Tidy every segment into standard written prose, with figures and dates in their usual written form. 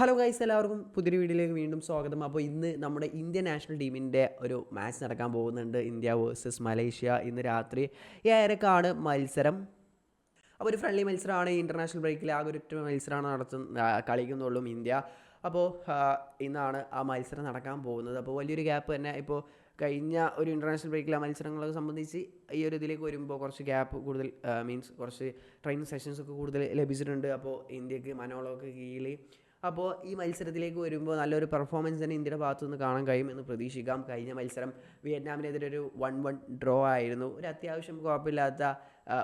Hello guys, എല്ലാവർക്കും പുതിയൊരു വീഡിയോയിലേക്ക് വീണ്ടും സ്വാഗതം. അപ്പോൾ ഇന്ന് നമ്മുടെ ഇന്ത്യൻ നാഷണൽ ടീമിൻ്റെ ഒരു മാച്ച് നടക്കാൻ പോകുന്നുണ്ട്. India versus Malaysia. ഇന്ന് രാത്രി 7:30 മത്സരം. അപ്പോൾ ഒരു ഫ്രണ്ട്ലി മത്സരമാണ്. ഇൻ്റർനാഷണൽ ബ്രേക്കിൽ ആകെ ഒരൊറ്റ മത്സരമാണ് കളിക്കുന്നുള്ളൂ ഇന്ത്യ. അപ്പോൾ ഇന്നാണ് ആ മത്സരം നടക്കാൻ പോകുന്നത്. അപ്പോൾ വലിയൊരു ഗ്യാപ്പ് തന്നെ. ഇപ്പോൾ കഴിഞ്ഞ ഒരു ഇൻ്റർനാഷണൽ ബ്രേക്കിലെ മത്സരങ്ങളെ സംബന്ധിച്ച് ഈ ഒരു ഇതിലേക്ക് വരുമ്പോൾ കുറച്ച് ഗ്യാപ്പ് കൂടുതൽ, മീൻസ് കുറച്ച് ട്രെയിനിങ് സെഷൻസൊക്കെ കൂടുതൽ ലഭിച്ചിട്ടുണ്ട്. അപ്പോൾ ഇന്ത്യക്ക് മനോളൊക്കെ കീഴിൽ അപ്പോൾ ഈ മത്സരത്തിലേക്ക് വരുമ്പോൾ നല്ലൊരു പെർഫോമൻസ് തന്നെ ഇന്ത്യയുടെ ഭാഗത്തുനിന്ന് കാണാൻ കഴിയുമെന്ന് പ്രതീക്ഷിക്കാം. കഴിഞ്ഞ മത്സരം വിയറ്റ്നാമിനെതിരെ ഒരു 1-1 ഡ്രോ ആയിരുന്നു. ഒരു അത്യാവശ്യം കുഴപ്പമില്ലാത്ത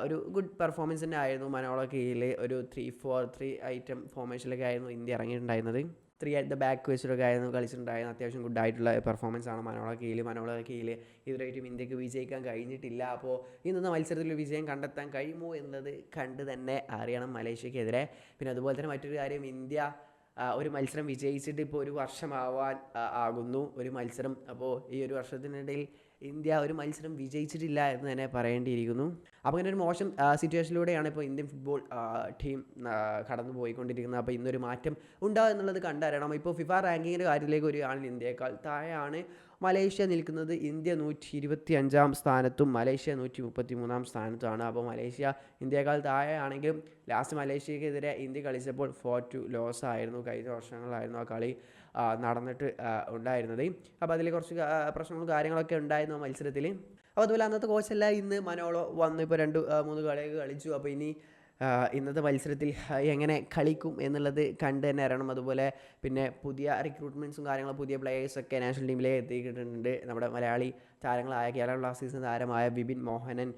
ഒരു ഗുഡ് പെർഫോമൻസ് തന്നെ ആയിരുന്നു. മനോള കീഴിൽ ഒരു 3-4-3 ഐറ്റം ഫോർമേഷനിലൊക്കെ ആയിരുന്നു ഇന്ത്യ ഇറങ്ങിയിട്ടുണ്ടായിരുന്നത്. 3 അറ്റ് ദ ബാക്ക് വെച്ചിട്ടൊക്കെ ആയിരുന്നു കളിച്ചിട്ടുണ്ടായിരുന്നത്. അത്യാവശ്യം ഗുഡായിട്ടുള്ള പെർഫോമൻസ് ആണ് മനോള കീഴിൽ ഇതുവരെയായിട്ടും ഇന്ത്യക്ക് വിജയിക്കാൻ കഴിഞ്ഞിട്ടില്ല. അപ്പോൾ ഇന്നത്തെ മത്സരത്തിൽ വിജയം കണ്ടെത്താൻ കഴിയുമോ എന്നത് കണ്ട് തന്നെ അറിയണം മലേഷ്യക്കെതിരെ. പിന്നെ അതുപോലെ തന്നെ മറ്റൊരു കാര്യം, ഇന്ത്യ ഒരു മത്സരം വിജയിച്ചിട്ട് ഇപ്പോൾ ഒരു വർഷമാവാൻ ആകുന്നു ഒരു മത്സരം. അപ്പോൾ ഈ ഒരു വർഷത്തിനിടയിൽ ഇന്ത്യ ഒരു മത്സരം വിജയിച്ചിട്ടില്ല എന്ന് തന്നെ പറയേണ്ടിയിരിക്കുന്നു. അപ്പോൾ ഇങ്ങനെ ഒരു മോശം സിറ്റുവേഷനിലൂടെയാണ് ഇപ്പോൾ ഇന്ത്യൻ ഫുട്ബോൾ ടീം കടന്നു പോയിക്കൊണ്ടിരിക്കുന്നത്. അപ്പോൾ ഇന്നൊരു മാറ്റം ഉണ്ടാകും എന്നുള്ളത് കണ്ടറിയണം. ഇപ്പോൾ ഫിഫ റാങ്കിങ്ങിൻ്റെ കാര്യത്തിലേക്ക് വരികയാണെങ്കിൽ ഇന്ത്യയേക്കാൾ താഴെയാണ് മലേഷ്യ നിൽക്കുന്നത്. ഇന്ത്യ 125 സ്ഥാനത്തും മലേഷ്യ 133 സ്ഥാനത്തുമാണ്. അപ്പോൾ മലേഷ്യ ഇന്ത്യയേക്കാൾ താഴെയാണെങ്കിലും ലാസ്റ്റ് മലേഷ്യക്കെതിരെ ഇന്ത്യ കളിച്ചപ്പോൾ 4-2 ലോസ് ആയിരുന്നു. കഴിഞ്ഞ വർഷങ്ങളായിരുന്നു ആ കളി നടന്നിട്ട് ഉണ്ടായിരുന്നത്. അപ്പോൾ അതിൽ കുറച്ച് പ്രശ്നങ്ങളും കാര്യങ്ങളൊക്കെ ഉണ്ടായിരുന്നു ആ മത്സരത്തിൽ. അപ്പോൾ അതുപോലെ അന്നത്തെ കോച്ചല്ല ഇന്ന് മനോളോ വന്ന് ഇപ്പോൾ 2-3 കളിയൊക്കെ കളിച്ചു. അപ്പോൾ ഇനി ഇന്നത്തെ മത്സരത്തിൽ എങ്ങനെ കളിക്കും എന്നുള്ളത് കണ്ട് തന്നെ അറിയണം. അതുപോലെ പിന്നെ പുതിയ റിക്രൂട്ട്മെൻറ്റ്സും കാര്യങ്ങളും പുതിയ പ്ലേയേഴ്സൊക്കെ നാഷണൽ ടീമിലേക്ക് എത്തിയിട്ടുണ്ട്. നമ്മുടെ മലയാളി താരങ്ങളായ കേരള ബ്ലാസ്റ്റേഴ്സിന് താരമായ വിപിൻ മോഹനൻ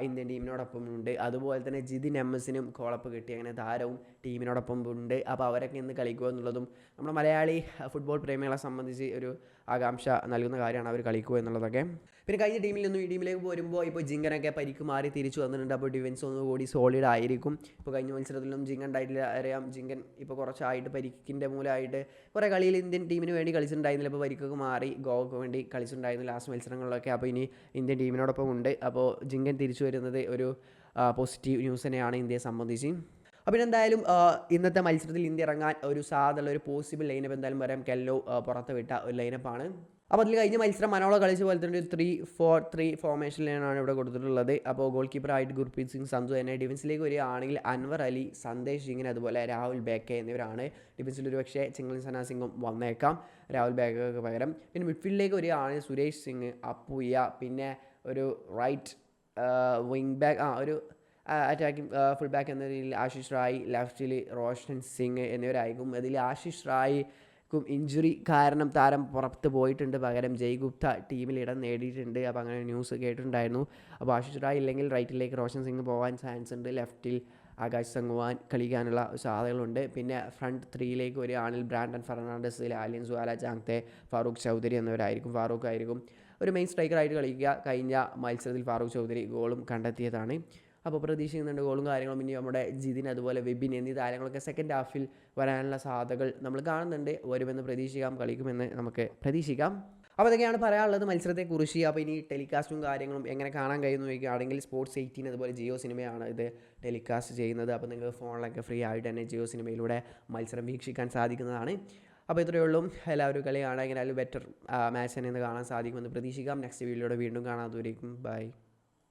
ഇന്ത്യൻ ടീമിനോടൊപ്പം ഉണ്ട്. അതുപോലെ തന്നെ ജിതിൻ എംഎസിനും കോളപ്പ് കിട്ടി, അങ്ങനെ താരവും ടീമിനോടൊപ്പം ഉണ്ട്. അപ്പോൾ അവരൊക്കെ ഇന്ന് കളിക്കുക എന്നുള്ളതും നമ്മുടെ മലയാളി ഫുട്ബോൾ പ്രേമികളെ സംബന്ധിച്ച് ഒരു ആകാംക്ഷ നൽകുന്ന കാര്യമാണ്, അവർ കളിക്കുക എന്നുള്ളതൊക്കെ. പിന്നെ കഴിഞ്ഞ ടീമിൽ നിന്നും ഈ ടീമിലേക്ക് വരുമ്പോൾ ഇപ്പോൾ ജിങ്കനൊക്കെ പരിക്ക് മാറി തിരിച്ചു വന്നിട്ടുണ്ട്. അപ്പോൾ ഡിഫൻസ് ഒന്നുകൂടി സോളിഡ് ആയിരിക്കും. ഇപ്പോൾ കഴിഞ്ഞ മത്സരത്തിലൊന്നും ജിങ്കൻ ഉണ്ടായിട്ടില്ല. അറിയാം, ജിങ്കൻ ഇപ്പോൾ കുറച്ചായിട്ട് പരിക്കിൻ്റെ മൂലമായിട്ട് കുറേ കളിയിൽ ഇന്ത്യൻ ടീമിന് വേണ്ടി കളിച്ചിട്ടുണ്ടായിരുന്നില്ല. ഇപ്പോൾ പരിക്കൊക്കെ മാറി ഗോവയ്ക്ക് വേണ്ടി കളിച്ചിട്ടുണ്ടായിരുന്നു ലാസ്റ്റ് മത്സരങ്ങളിലൊക്കെ. അപ്പോൾ ഇനി ഇന്ത്യൻ ടീമിനോടൊപ്പം ഉണ്ട്. അപ്പോൾ ജിങ്കൻ തിരിച്ചു വരുന്നത് ഒരു പോസിറ്റീവ് ന്യൂസ് തന്നെയാണ് ഇന്ത്യയെ സംബന്ധിച്ച്. അപ്പോൾ എന്തായാലും ഇന്നത്തെ മത്സരത്തിൽ ഇന്ത്യ ഇറങ്ങാൻ ഒരു സാധ്യതയുള്ള ഒരു പോസിബിൾ ലൈനപ്പ് എന്തായാലും പറയാം. കെല്ലോ പുറത്ത് വിട്ട ഒരു ലൈനപ്പാണ്. അപ്പോൾ അതിൽ കഴിഞ്ഞ മത്സരം മനോള കളിച്ച പോലെ തന്നെ 3-4-3 ഫോർമേഷനിലാണ് ഇവിടെ കൊടുത്തിട്ടുള്ളത്. അപ്പോൾ ഗോൾ കീപ്പറായിട്ട് ഗുർപ്രീത് സിംഗ് സന്ധു തന്നെ. ഡിഫൻസിലേക്ക് വരികയാണെങ്കിൽ അൻവർ അലി, സന്ദേശ് സിംഗിന് അതുപോലെ രാഹുൽ ബേക്കെ എന്നിവരാണ് ഡിഫൻസിൽ. ഒരു പക്ഷേ ചിങ്ലൻസന സിംഗും വന്നേക്കാം രാഹുൽ ബേക്കയ്ക്ക് പകരം. പിന്നെ മിഡ്ഫീൽഡിലേക്ക് വരികയാണെങ്കിൽ സുരേഷ് സിംഗ്, അപ്പുയ്യ, പിന്നെ ഒരു റൈറ്റ് വിങ് ബാക്ക് ഒരു അറ്റാക്കിംഗ് ഫുൾ ബാക്ക് എന്ന രീതിയിൽ ആശിഷ് റായ്, ലെഫ്റ്റിൽ റോഷൻ സിംഗ് എന്നിവരായിരിക്കും. അതിൽ ആശിഷ് റായ്ക്കും ഇഞ്ചുറി കാരണം താരം പുറത്ത് പോയിട്ടുണ്ട്. പകരം ജയ്ഗുപ്ത ടീമിൽ ഇടം നേടിയിട്ടുണ്ട്. അപ്പോൾ അങ്ങനെ ന്യൂസ് കേട്ടിട്ടുണ്ടായിരുന്നു. അപ്പോൾ ആശിഷ് റായ് ഇല്ലെങ്കിൽ റൈറ്റിലേക്ക് റോഷൻ സിംഗ് പോകാൻ ചാൻസ് ഉണ്ട്. ലെഫ്റ്റിൽ ആകാശ് സംഗ്വാൻ കളിക്കാനുള്ള സാധ്യതകളുണ്ട്. പിന്നെ ഫ്രണ്ട് 3യിലേക്ക് വരികയാണെങ്കിൽ ബ്രാൻഡൻ ഫെർണാണ്ടസ്, ആലിയൻ സുവാല ജാങ്തെ, ഫാറൂഖ് ചൗധരി എന്നിവരായിരിക്കും. ഫാറൂഖ് ആയിരിക്കും ഒരു മെയിൻ സ്ട്രൈക്കറായിട്ട് കളിക്കുക. കഴിഞ്ഞ മത്സരത്തിൽ ഫാറൂഖ് ചൗധരി ഗോളും കണ്ടെത്തിയതാണ്. അപ്പോൾ പ്രതീക്ഷിക്കുന്നുണ്ട് ഗോളും കാര്യങ്ങളും. ഇനി നമ്മുടെ ജിതിൻ അതുപോലെ വിപിൻ എന്നീ താരങ്ങളൊക്കെ സെക്കൻഡ് ഹാഫിൽ വരാനുള്ള സാധ്യതകൾ നമ്മൾ കാണുന്നുണ്ട്. വരുമെന്ന് പ്രതീക്ഷിക്കാം, കളിക്കുമെന്ന് നമുക്ക് പ്രതീക്ഷിക്കാം. അപ്പോൾ അതൊക്കെയാണ് പറയാനുള്ളത് മത്സരത്തെക്കുറിച്ച്. അപ്പോൾ ഇനി ടെലികാസ്റ്റും കാര്യങ്ങളും എങ്ങനെ കാണാൻ കഴിയുന്നു ചോദിക്കുകയാണെങ്കിൽ സ്പോർട്സ് 18 അതുപോലെ ജിയോ സിനിമയാണ് ഇത് ടെലികാസ്റ്റ് ചെയ്യുന്നത്. അപ്പോൾ നിങ്ങൾക്ക് ഫോണിലൊക്കെ ഫ്രീ ആയിട്ട് തന്നെ ജിയോ സിനിമയിലൂടെ മത്സരം വീക്ഷിക്കാൻ സാധിക്കുന്നതാണ്. അപ്പോൾ ഇത്രയേ ഉള്ളൂ. എല്ലാവരും കളി കാണാൻ എങ്ങനെയായാലും ബെറ്റർ മാച്ച് തന്നെ കാണാൻ സാധിക്കുമെന്ന് പ്രതീക്ഷിക്കാം. നെക്സ്റ്റ് വീഡിയോയിലൂടെ വീണ്ടും കാണാം. അതുവരേക്കും ബൈ.